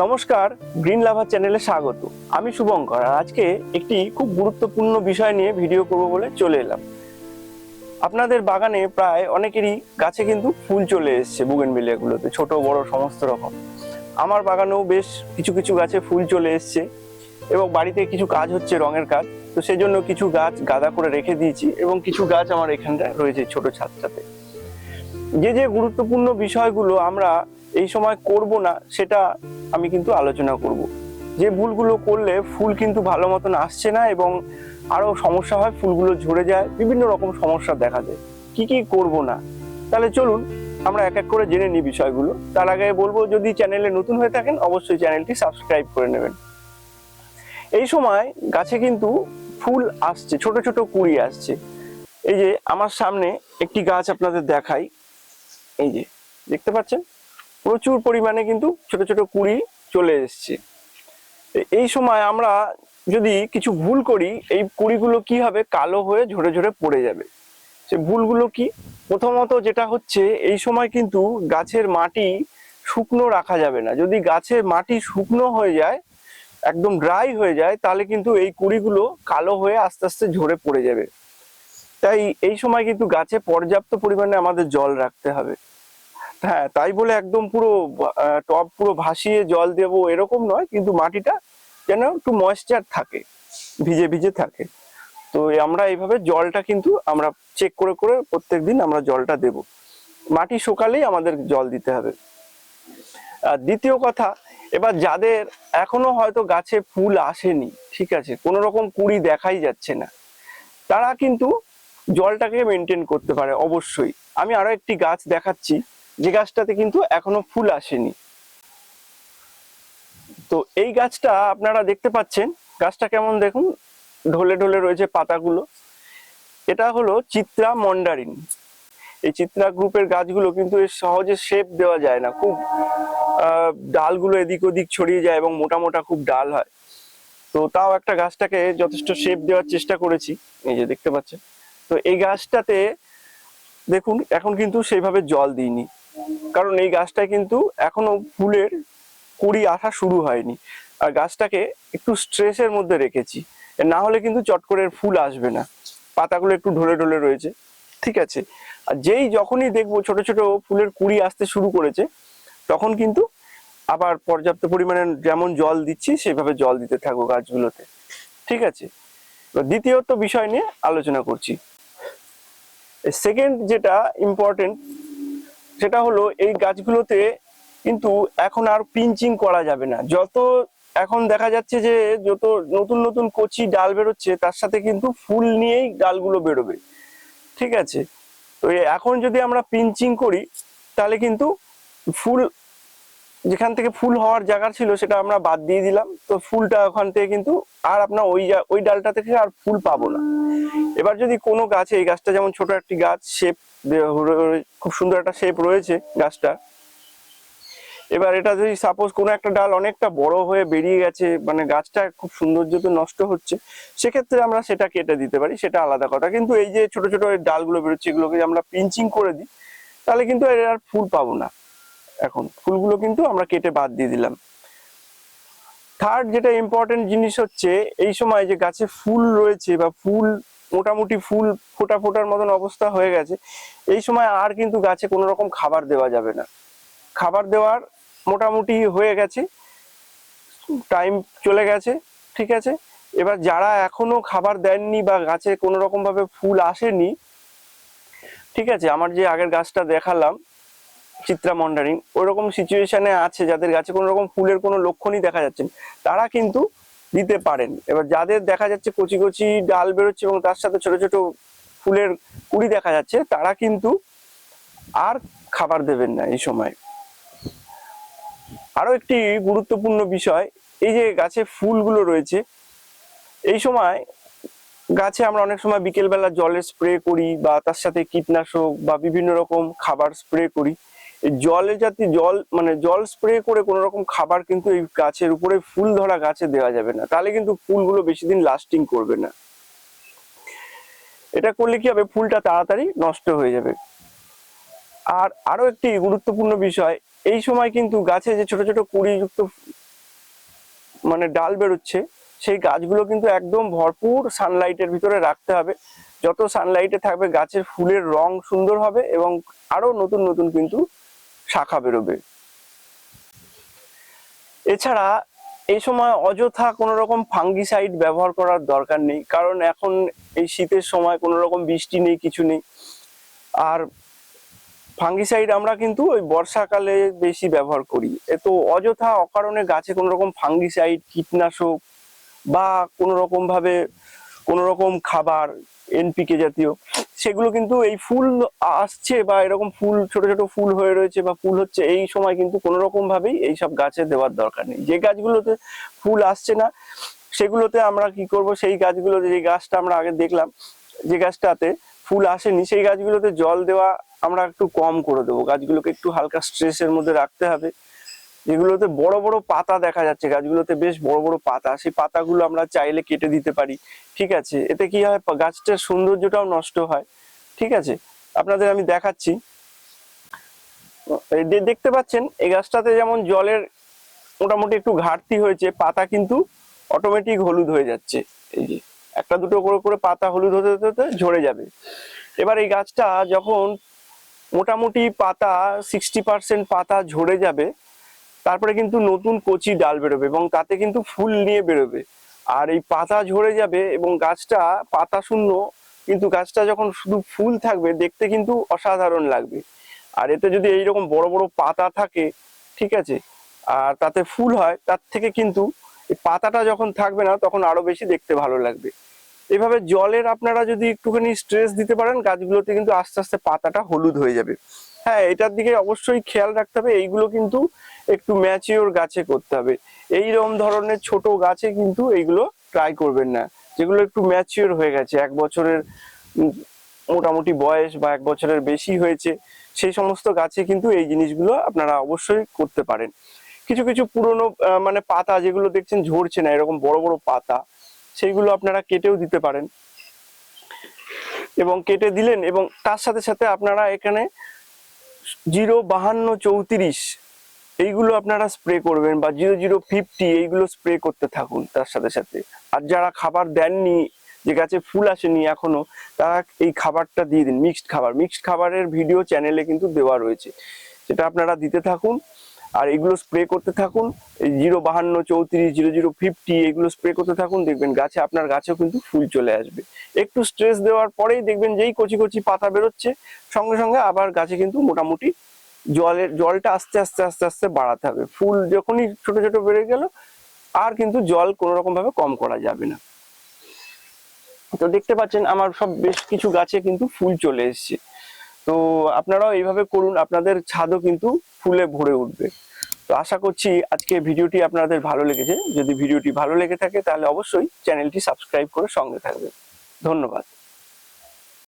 নমস্কার, গ্রিন লাভার চ্যানেলে স্বাগত। আমি শুভঙ্কর, আর আজকে একটি খুব গুরুত্বপূর্ণ বিষয় নিয়ে ভিডিও করব বলে চলে এলাম। আপনাদের বাগানে প্রায় অনেকেরই গাছে কিন্তু ফুল চলে এসেছে, বুগেনভিলিয়াগুলোতে ছোট বড় সমস্ত রকম। আমার বাগানেও বেশ কিছু কিছু গাছে ফুল চলে এসেছে এবং বাড়িতে কিছু কাজ হচ্ছে, রঙের কাজ, তো সেই জন্য কিছু গাছ গাদা করে রেখে দিয়েছি এবং কিছু গাছ আমার এখানটায় রয়েছে ছোট ছাদটাতে। যে যে গুরুত্বপূর্ণ বিষয়গুলো আমরা এই সময় করব না সেটা আমি কিন্তু আলোচনা করব। যে ভুলগুলো করলে ফুল কিন্তু ভালো মতন আসছে না এবং আরো সমস্যা হয়, ফুলগুলো ঝরে যায়, বিভিন্ন রকম সমস্যা দেখা যায়। কি কি করব না, তাহলে চলুন আমরা এক এক করে জেনে নিই বিষয়গুলো। তার আগে বলবো, যদি চ্যানেলে নতুন হয়ে থাকেন অবশ্যই চ্যানেলটি সাবস্ক্রাইব করে নেবেন। এই সময় গাছে কিন্তু ফুল আসছে, ছোট ছোট কুঁড়ি আসছে। এই যে আমার সামনে একটি গাছ আপনাদের দেখাই, এই যে দেখতে পাচ্ছেন প্রচুর পরিমাণে কিন্তু ছোট ছোট কুঁড়ি চলে এসছে। এই সময় আমরা যদি কিছু ভুল করি, এই কুঁড়িগুলো কি হবে, কালো হয়ে ঝরে ঝরে পড়ে যাবে। সে ভুলগুলো কি? প্রথমত যেটা হচ্ছে, এই সময় কিন্তু গাছের মাটি শুকনো রাখা যাবে না। যদি গাছের মাটি শুকনো হয়ে যায়, একদম ড্রাই হয়ে যায়, তাহলে কিন্তু এই কুঁড়িগুলো কালো হয়ে আস্তে আস্তে ঝরে পড়ে যাবে। তাই এই সময় কিন্তু গাছে পর্যাপ্ত পরিমাণে আমাদের জল রাখতে হবে। হ্যাঁ, তাই বলে একদম পুরো টব পুরো ভাসিয়ে জল দেব এরকম নয়, কিন্তু মাটিটা যেন একটু ময়েশ্চার থাকে, ভিজে ভিজে থাকে। তো আমরা এইভাবে জলটা কিন্তু আমরা চেক করে করে প্রত্যেকদিন আমরা জলটা দেব। মাটি শুকালেই আমাদের জল দিতে হবে। আর দ্বিতীয় কথা, এবার যাদের এখনো হয়তো গাছে ফুল আসেনি, ঠিক আছে, কোনো রকম কুঁড়ি দেখাই যাচ্ছে না, তারা কিন্তু জলটাকে মেনটেন করতে পারে অবশ্যই। আমি আরো একটি গাছ দেখাচ্ছি, যে গাছটাতে কিন্তু এখনো ফুল আসেনি। তো এই গাছটা আপনারা দেখতে পাচ্ছেন, গাছটা কেমন দেখুন, ঢলে ঢলে রয়েছে পাতাগুলো। এটা হলো চিত্রা মন্ডারিন। এই চিত্রা গ্রুপের গাছগুলো কিন্তু এর সহজে শেপ দেওয়া যায় না, খুব ডালগুলো এদিক ওদিক ছড়িয়ে যায় এবং মোটা মোটা খুব ডাল হয়। তো তাও একটা গাছটাকে যথেষ্ট শেপ দেওয়ার চেষ্টা করেছি, এই যে দেখতে পাচ্ছেন। তো এই গাছটাতে দেখুন এখন কিন্তু সেইভাবে জল দিইনি, কারণ এই গাছটায় কিন্তু এখনো ফুলের কুঁড়ি আসা শুরু হয়নি, আর গাছটাকে একটু স্ট্রেসের মধ্যে রেখেছি। না হলে কিন্তু চট করে ফুল আসবে না, পাতাগুলো একটু ঢলে ঢলে রয়েছে, ঠিক আছে। আর যেই যখনই দেখবো ছোট ছোট ফুলের কুঁড়ি আসতে শুরু করেছে, তখন কিন্তু আবার পর্যাপ্ত পরিমাণে যেমন জল দিচ্ছি সেভাবে জল দিতে থাকবো গাছগুলোতে, ঠিক আছে। দ্বিতীয়ত বিষয় নিয়ে আলোচনা করছি। সেকেন্ড যেটা ইম্পর্টেন্ট, সেটা হলো এই গাছগুলোতে কিন্তু এখন আর পিঞ্চিং করা যাবে না। যত এখন দেখা যাচ্ছে যে যত নতুন নতুন কচি ডাল বেরোচ্ছে, তার সাথে কিন্তু ফুল নিয়েই ডালগুলো বেরোবে, ঠিক আছে। তো এখন যদি আমরা পিঞ্চিং করি, তাহলে কিন্তু ফুল, যেখান থেকে ফুল হওয়ার জায়গা ছিল সেটা আমরা বাদ দিয়ে দিলাম, তো ফুলটা ওখান থেকে কিন্তু আর আপনার ওই ডালটা থেকে আর ফুল পাবো না। এবার যদি কোনো গাছে, এই গাছটা যেমন ছোট একটি গাছ, শেপ খুব সুন্দর একটা শেপ রয়েছে গাছটা, এবার এটা যদি সাপোজ কোনো একটা ডাল অনেকটা বড় হয়ে বেরিয়ে গেছে, মানে গাছটা খুব সৌন্দর্য তো নষ্ট হচ্ছে, সেক্ষেত্রে আমরা সেটা কেটে দিতে পারি, সেটা আলাদা কথা। কিন্তু এই যে ছোট ছোট ডালগুলো বেরোচ্ছে, এগুলোকে আমরা পিঞ্চিং করে দিই, তাহলে কিন্তু এর আর ফুল পাবো না। এখন ফুলগুলো কিন্তু আমরা কেটে বাদ দিয়ে দিলাম। থার্ড যেটা ইম্পর্টেন্ট জিনিস হচ্ছে, এই সময় যে গাছে ফুল রয়েছে বা ফুল মোটামুটি ফুল ফোটা ফোটার মতন অবস্থা হয়ে গেছে, এই সময় আর কিন্তু গাছে কোনো রকম খাবার দেওয়া যাবে না। খাবার দেওয়ার মোটামুটি হয়ে গেছে, টাইম চলে গেছে, ঠিক আছে। এবার যারা এখনো খাবার দেননি বা গাছে কোনো রকম ভাবে ফুল আসেনি, ঠিক আছে, আমার যে আগের গাছটা দেখালাম চিত্রা মন্ডারিং, ওইরকম সিচুয়েশনে আছে, যাদের গাছে কোনো রকম ফুলের কোনো লক্ষণই দেখা যাচ্ছে, তারা কিন্তু দিতে পারেন। এবার যাদের দেখা যাচ্ছে কচি কচি ডাল বেরোচ্ছে এবং তার সাথে ছোট ছোট ফুলের কুঁড়ি দেখা যাচ্ছে, তারা কিন্তু আর খাবার দেবেন না এই সময়। আরো একটি গুরুত্বপূর্ণ বিষয়, এই যে গাছে ফুলগুলো রয়েছে, এই সময় গাছে আমরা অনেক সময় বিকেল বেলা জলের স্প্রে করি বা তার সাথে কীটনাশক বা বিভিন্ন রকম খাবার স্প্রে করি। এই জলে যাতে জল স্প্রে করে কোনো রকম খাবার কিন্তু এই গাছের উপরে, ফুল ধরা গাছে দেওয়া যাবে না, তাহলে কিন্তু ফুলগুলো বেশি দিন লাস্টিং করবে না। এটা করলে কি হবে, ফুলটা তাড়াতাড়ি নষ্ট হয়ে যাবে। আর আরো একটি গুরুত্বপূর্ণ বিষয়, এই সময় কিন্তু গাছে যে ছোট ছোট কুঁড়িযুক্ত মানে ডাল বেরোচ্ছে, সেই গাছগুলো কিন্তু একদম ভরপুর সানলাইটের ভিতরে রাখতে হবে। যত সানলাইটে থাকবে গাছের ফুলের রং সুন্দর হবে এবং আরো নতুন নতুন কিন্তু শাখা বেরোবে। এছাড়া এই সময় অযথা কোনো রকম ফাঙ্গিসাইড ব্যবহার করার দরকার নেই, কারণ এখন এই শীতের সময় কোনো রকম বৃষ্টি নেই, কিছু নেই। আর ফাঙ্গিসাইড আমরা কিন্তু ওই বর্ষাকালে বেশি ব্যবহার করি। তো অযথা অকারণে গাছে কোনো রকম ফাঙ্গিসাইড, কীটনাশক বা কোনো রকম ভাবে কোনো রকম খাবার এনপিকে জাতীয়, সেগুলো কিন্তু এই ফুল আসছে বা এরকম ফুল ছোট ছোট ফুল হয়ে রয়েছে বা ফুল হচ্ছে, এই সময় কিন্তু কোনো রকম ভাবেই এইসব গাছে দেওয়ার দরকার নেই। যে গাছগুলোতে ফুল আসছে না সেগুলোতে আমরা কি করব, সেই গাছগুলোতে, যে গাছটা আমরা আগে দেখলাম যে গাছটাতে ফুল আসেনি, সেই গাছগুলোতে জল দেওয়া আমরা একটু কম করে দেবো। গাছগুলোকে একটু হালকা স্ট্রেসের মধ্যে রাখতে হবে। যেগুলোতে বড় বড় পাতা দেখা যাচ্ছে, গাছগুলোতে বেশ বড় বড় পাতা, সেই পাতাগুলো আমরা চাইলে কেটে দিতে পারি। ঠিক আছে, এতে কি হয়, গাছটার সৌন্দর্যটাও নষ্ট হয়। ঠিক আছে, আপনাদের আমি দেখাচ্ছি। দেখতে পাচ্ছেন এই গাছটাতে যেমন জলের মোটামুটি একটু ঘাটতি হয়েছে, পাতা কিন্তু অটোমেটিক হলুদ হয়ে যাচ্ছে। এই যে একটা দুটো করে করে পাতা হলুদ হতে হতে হতে ঝরে যাবে। এবার এই গাছটা যখন মোটামুটি পাতা 60% পাতা ঝরে যাবে, তারপরে কিন্তু নতুন কচি ডাল বেরোবে এবং তাতে কিন্তু ফুল নিয়ে বেরোবে। আর এই পাতা ঝরে যাবে এবং গাছটা পাতা শূন্য, কিন্তু গাছটা যখন শুধু ফুল থাকবে দেখতে কিন্তু অসাধারণ লাগবে। আর এতে যদি এইরকম বড় বড় পাতা থাকে, ঠিক আছে, আর তাতে ফুল হয়, তার থেকে কিন্তু এই পাতাটা যখন থাকবে না তখন আরো বেশি দেখতে ভালো লাগবে। এভাবে জলের আপনারা যদি একটুখানি স্ট্রেস দিতে পারেন, গাছগুলোতে কিন্তু আস্তে আস্তে পাতাটা হলুদ হয়ে যাবে। হ্যাঁ, এটার দিকে অবশ্যই খেয়াল রাখতে হবে। এইগুলো কিন্তু একটু ম্যাচিওর গাছে করতে হবে। এইরকম ধরনের ছোট গাছে কিন্তু এইগুলো ট্রাই করবেন না। যেগুলো একটু ম্যাচিওর হয়ে গেছে, 1 বছরের মোটামুটি বয়স বা 1 বছরের বেশি হয়েছে, সেই সমস্ত গাছে কিন্তু এই জিনিসগুলো আপনারা অবশ্যই করতে পারেন। কিছু কিছু পুরনো মানে পাতা যেগুলো দেখছেন ঝরছে না, এরকম বড় বড় পাতা, সেইগুলো আপনারা কেটেও দিতে পারেন। এবং কেটে দিলেন এবং তার সাথে সাথে আপনারা এখানে 05234 এইগুলো আপনারা স্প্রে করবেন, বা 0050 এইগুলো স্প্রে করতে থাকুন তার সাথে সাথে। আর যারা খাবার দেননি, যে গাছে ফুল আসেনি এখনো, তারা এই খাবারটা দিয়ে দিন, মিক্সড খাবারের ভিডিও চ্যানেলে কিন্তু দেওয়া রয়েছে, সেটা আপনারা দিতে থাকুন। আর এগুলো স্প্রে করতে থাকুন, এই 05234 0050 এগুলো স্প্রে করতে থাকুন, দেখবেন গাছে, আপনার গাছেও কিন্তু ফুল চলে আসবে। একটু স্ট্রেস দেওয়ার পরেই দেখবেন যেই কচি কচি পাতা বেরোচ্ছে, সঙ্গে সঙ্গে আবার গাছে কিন্তু মোটামুটি জলটা আস্তে আস্তে আস্তে আস্তে বাড়াতে হবে। ফুল যখনই ছোট ছোট বেড়ে গেল, আর কিন্তু জল কোনো রকম ভাবে কম করা যাবে না। তো দেখতে পাচ্ছেন আমার সব বেশ কিছু গাছে কিন্তু ফুল চলে এসছে। তো আপনারাও এইভাবে করুন, আপনাদের ছাদও কিন্তু ফুলে ভরে উঠবে। তো আশা করছি আজকে ভিডিওটি আপনাদের ভালো লেগেছে। যদি ভিডিওটি ভালো লেগে থাকে তাহলে অবশ্যই চ্যানেলটি সাবস্ক্রাইব করে সঙ্গে থাকবেন। ধন্যবাদ।